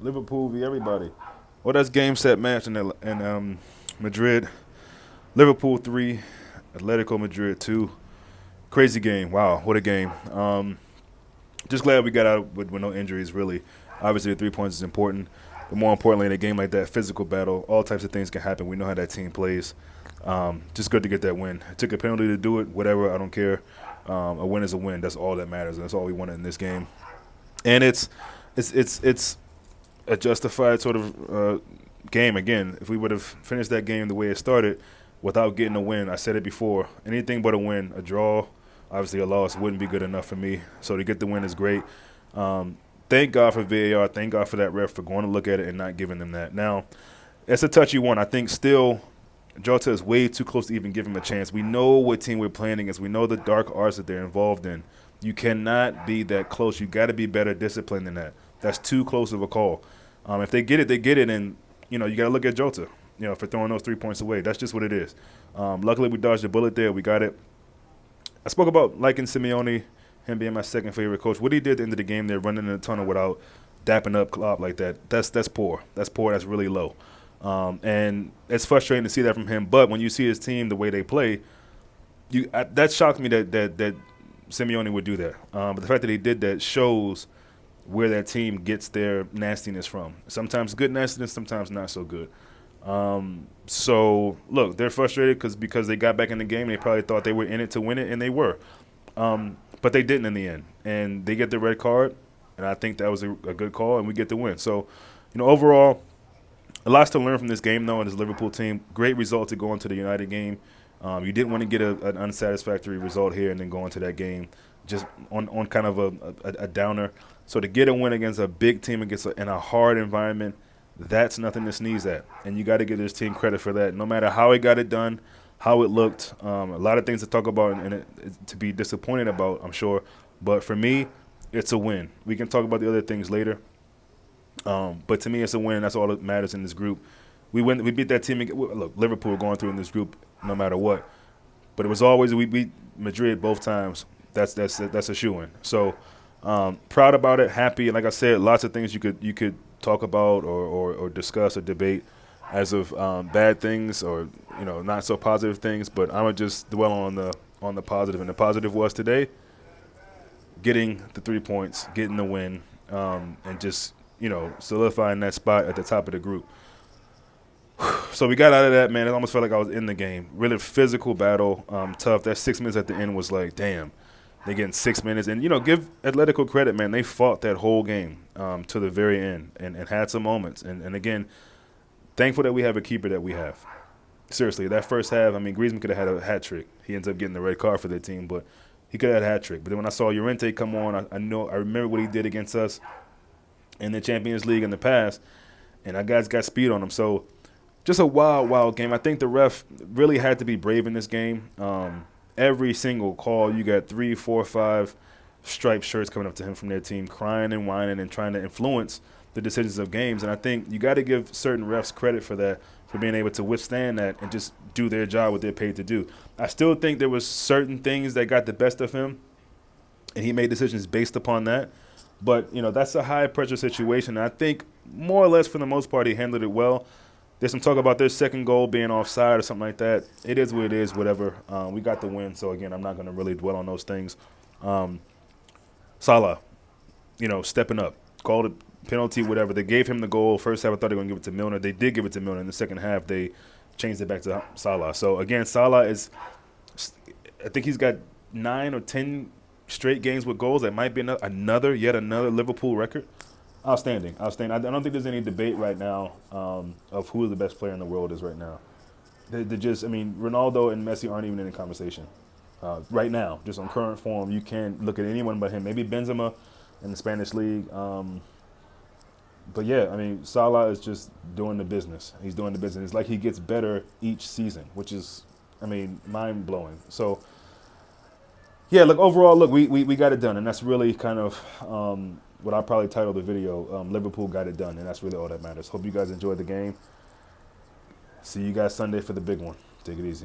Liverpool v everybody. Well, that's game set match in Madrid. Liverpool 3, Atletico Madrid 2. Crazy game. Wow, what a game. Just glad we got out with no injuries, really. Obviously, the 3 points is important. But more importantly, in a game like that, physical battle, all types of things can happen. We know how that team plays. Just good to get that win. It took a penalty to do it, whatever, I don't care. A win is a win. That's all that matters. And that's all we wanted in this game. And it's a justified sort of game. Again, if we would have finished that game the way it started without getting a win, I said it before, anything but a win, a draw, obviously a loss wouldn't be good enough for me. So to get the win is great. Thank God for VAR. Thank God for that ref for going to look at it and not giving them that. Now, it's a touchy one. I think still Jota is way too close to even give him a chance. We know what team we're playing against. We know the dark arts that they're involved in. You cannot be that close. You got to be better disciplined than that. That's too close of a call. If they get it, they get it, and you got to look at Jota, for throwing those 3 points away. That's just what it is. Luckily, we dodged a bullet there. We got it. I spoke about liking Simeone, him being my second favorite coach. What he did at the end of the game there, running in the tunnel without dapping up Klopp like that, that's poor. That's poor. That's really low. And it's frustrating to see that from him. But when you see his team, the way they play, that shocked me that Simeone would do that. But the fact that he did that shows where that team gets their nastiness from. Sometimes good nastiness, sometimes not so good. So, look, they're frustrated because they got back in the game. They probably thought they were in it to win it, and they were. But they didn't in the end. And they get the red card, and I think that was a good call, and we get the win. So, overall, a lot to learn from this game, though, and this Liverpool team. Great result to go into the United game. You didn't want to get an unsatisfactory result here and then go into that game just on kind of a downer. So to get a win against a big team in a hard environment, that's nothing to sneeze at. And you got to give this team credit for that. No matter how it got it done, how it looked, a lot of things to talk about and to be disappointed about, I'm sure. But for me, it's a win. We can talk about the other things later. But to me, it's a win. That's all that matters in this group. We beat that team. Look, Liverpool going through in this group no matter what. But it was always we beat Madrid both times. That's a shoo-in. So proud about it, happy. And like I said, lots of things you could talk about or discuss or debate as of bad things or not so positive things. But I'm gonna just dwell on the positive. And the positive was today getting the 3 points, getting the win, and just solidifying that spot at the top of the group. So we got out of that, man. It almost felt like I was in the game. Really physical battle, tough. That 6 minutes at the end was like, damn, they're getting 6 minutes. And, give Atletico credit, man. They fought that whole game to the very end and had some moments. And again, thankful that we have a keeper that we have. Seriously, that first half, Griezmann could have had a hat trick. He ends up getting the red card for their team, but he could have had a hat trick. But then when I saw Llorente come on, I remember what he did against us in the Champions League in the past, and our guys got speed on him. So just a wild game. I think the ref really had to be brave in this game. Every single call, you got 3, 4, 5 striped shirts coming up to him from their team, crying and whining and trying to influence the decisions of games. And I think you got to give certain refs credit for that, for being able to withstand that and just do their job, what they're paid to do. I still think there was certain things that got the best of him, and he made decisions based upon that. But, that's a high-pressure situation. And I think more or less for the most part he handled it well. There's some talk about their second goal being offside or something like that. It is what it is, whatever. We got the win, so, again, I'm not going to really dwell on those things. Salah, stepping up, called it penalty, whatever. They gave him the goal. First half, I thought they were going to give it to Milner. They did give it to Milner. In the second half, they changed it back to Salah. So, again, Salah I think he's got 9 or 10 straight games with goals. That might be yet another Liverpool record. Outstanding. I don't think there's any debate right now of who the best player in the world is right now. Ronaldo and Messi aren't even in the conversation right now. Just on current form, you can't look at anyone but him. Maybe Benzema in the Spanish league. But yeah, Salah is just doing the business. He's doing the business. It's like he gets better each season, which is, mind blowing. So yeah, overall, we got it done, and that's really kind of what I probably titled the video, Liverpool got it done, and that's really all that matters. Hope you guys enjoyed the game. See you guys Sunday for the big one. Take it easy.